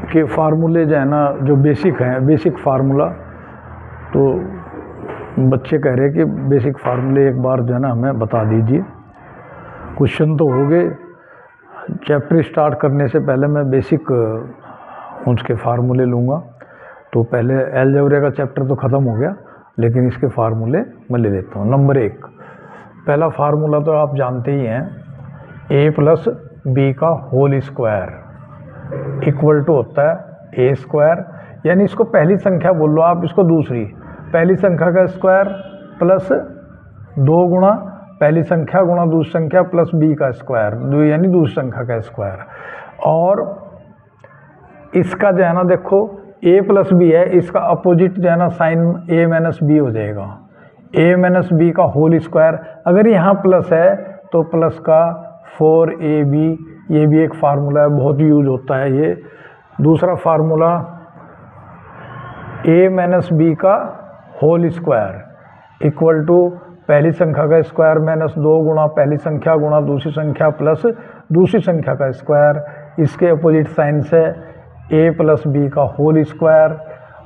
के फार्मूले जो है ना, जो बेसिक हैं, बेसिक फार्मूला, तो बच्चे कह रहे कि बेसिक फार्मूले एक बार जो है ना हमें बता दीजिए। क्वेश्चन तो हो गए, चैप्टर स्टार्ट करने से पहले मैं बेसिक उसके फार्मूले लूँगा। तो पहले अलजेब्रा का चैप्टर तो ख़त्म हो गया, लेकिन इसके फार्मूले मैं ले लेता हूँ। नंबर 1, पहला फार्मूला तो आप जानते ही हैं, a प्लस बी का होल स्क्वायर इक्वल टू होता है a स्क्वायर, यानी इसको पहली संख्या बोल लो आप, इसको दूसरी, पहली संख्या का स्क्वायर प्लस 2 गुणा पहली संख्या गुणा दूसरी संख्या प्लस b का स्क्वायर, यानी दूसरी संख्या का स्क्वायर। और इसका जो है ना देखो a प्लस बी है, इसका अपोजिट जो है ना साइन a माइनस बी हो जाएगा, a माइनस बी का होल स्क्वायर। अगर यहाँ प्लस है तो प्लस का 4ab, ये भी एक फार्मूला है, बहुत यूज होता है ये। दूसरा फार्मूला a माइनस बी का होल स्क्वायर इक्वल टू पहली संख्या का स्क्वायर माइनस 2 गुणा पहली संख्या गुणा दूसरी संख्या प्लस दूसरी संख्या का स्क्वायर। इसके अपोजिट साइन से a प्लस बी का होल स्क्वायर,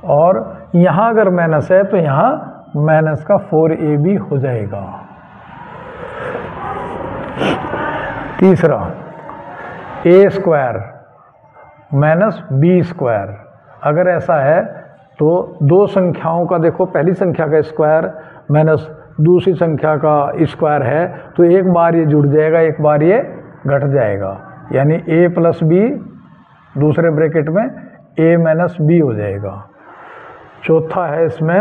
और यहाँ अगर माइनस है तो यहाँ माइनस का 4ab हो जाएगा। तीसरा a square minus B square, अगर ऐसा है तो दो संख्याओं का देखो, पहली संख्या का स्क्वायर माइनस दूसरी संख्या का स्क्वायर है, तो एक बार ये जुड़ जाएगा, एक बार ये घट जाएगा, यानी a प्लस बी दूसरे ब्रैकेट में a माइनस बी हो जाएगा। चौथा है इसमें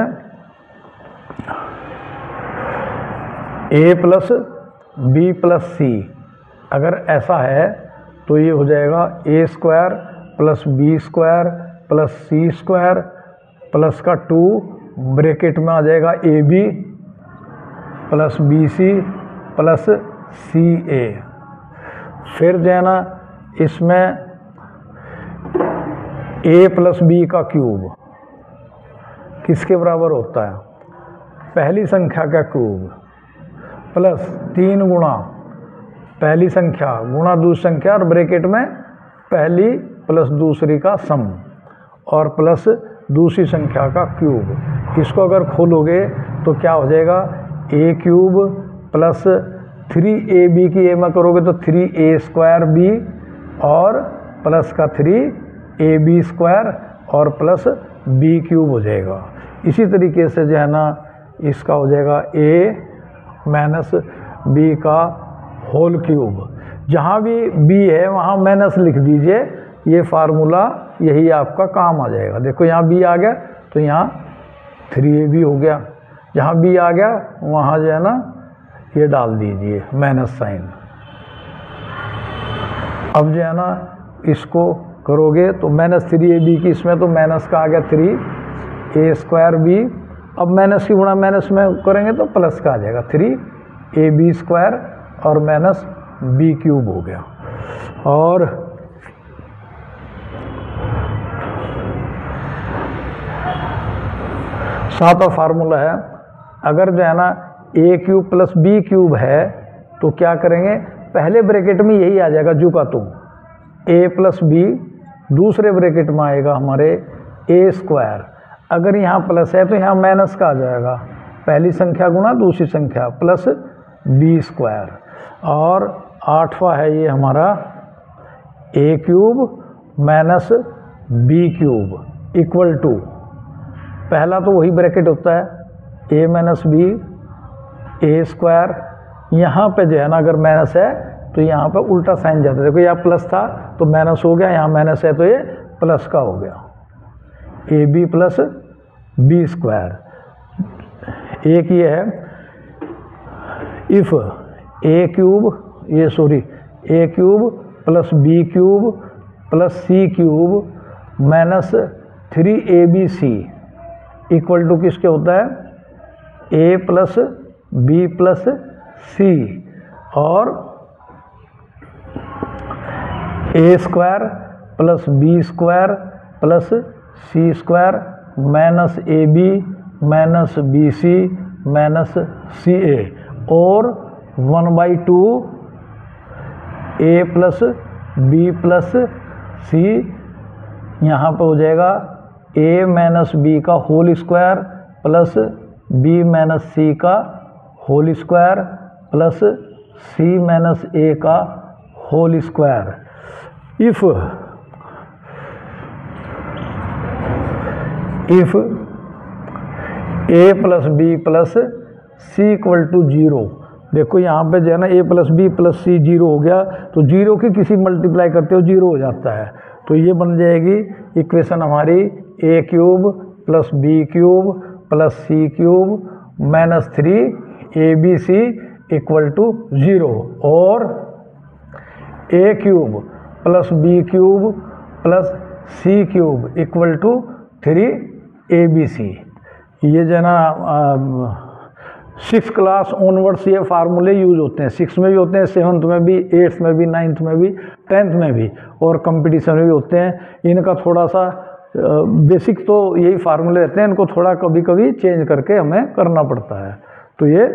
a plus B plus C, अगर ऐसा है तो ये हो जाएगा a square plus B square plus C square plus का 2 ब्रैकेट में आ जाएगा A B plus B C plus C A. फिर जो है ना इसमें a प्लस बी का क्यूब किसके बराबर होता है, पहली संख्या का क्यूब प्लस 3 गुणा पहली संख्या गुणा दूसरी संख्या और ब्रैकेट में पहली प्लस दूसरी का सम और प्लस दूसरी संख्या का क्यूब। इसको अगर खोलोगे तो क्या हो जाएगा, a क्यूब प्लस 3ab की a में करोगे तो 3a स्क्वायर b और प्लस का 3ab स्क्वायर और प्लस b क्यूब हो जाएगा। इसी तरीके से जो है ना इसका हो जाएगा a माइनस b का होल क्यूब, जहाँ भी b है वहाँ माइनस लिख दीजिए, ये फार्मूला यही आपका काम आ जाएगा। देखो यहाँ b आ गया तो यहाँ 3ab हो गया, जहाँ b आ गया वहाँ जो है ना ये डाल दीजिए माइनस साइन। अब जो है ना इसको करोगे तो माइनस 3ab की इसमें तो माइनस का आ गया 3a स्क्वायर b, अब माइनस की गुणा माइनस में करेंगे तो प्लस का आ जाएगा 3ab स्क्वायर और माइनस b क्यूब हो गया। और सातवां फार्मूला है, अगर जो है ना a cube plus b cube है तो क्या करेंगे, पहले ब्रैकेट में यही आ जाएगा जू का तू, a प्लस b, दूसरे ब्रैकेट में आएगा हमारे a स्क्वायर, अगर यहाँ प्लस है तो यहाँ माइनस का आ जाएगा, पहली संख्या गुणा दूसरी संख्या प्लस b स्क्वायर। और आठवां है ये हमारा a cube minus b cube equal to, पहला तो वही ब्रैकेट होता है a minus B a square, यहाँ पे जो है ना अगर माइनस है तो यहाँ पे उल्टा साइन जाता है, देखो यहाँ प्लस था तो माइनस हो गया, यहाँ माइनस है तो ये प्लस का हो गया, A B plus B square. एक ये है इफ़ a क्यूब, ये sorry a cube plus b cube plus c cube minus 3abc equal to किसके होता है, a plus B plus C और a square plus B square plus C square minus A B minus B C minus C A और 1/2 a plus B plus C यहाँ पे हो जाएगा a minus B का whole square plus b minus C का whole square plus c minus a का whole square. If a plus B plus C equal to 0, देखो यहाँ पे जो है ना a plus B plus C 0 हो गया, तो 0 की किसी मल्टीप्लाई करते हो 0 हो जाता है। तो ये बन जाएगी इक्वेशन हमारी a cube plus B cube plus C cube minus 3abc equal to 0, और a cube plus B cube plus C cube equal to 3abc। ये जो है ना 6th क्लास ऑनवर्ड्स ये फार्मूले यूज होते हैं, 6 में भी होते हैं, 7th में भी, 8th में भी, 9th में भी, 10th में भी, और कंपटीशन में भी होते हैं। इनका थोड़ा सा बेसिक तो यही फार्मूले रहते हैं, इनको थोड़ा कभी कभी चेंज करके हमें करना पड़ता है। तो ये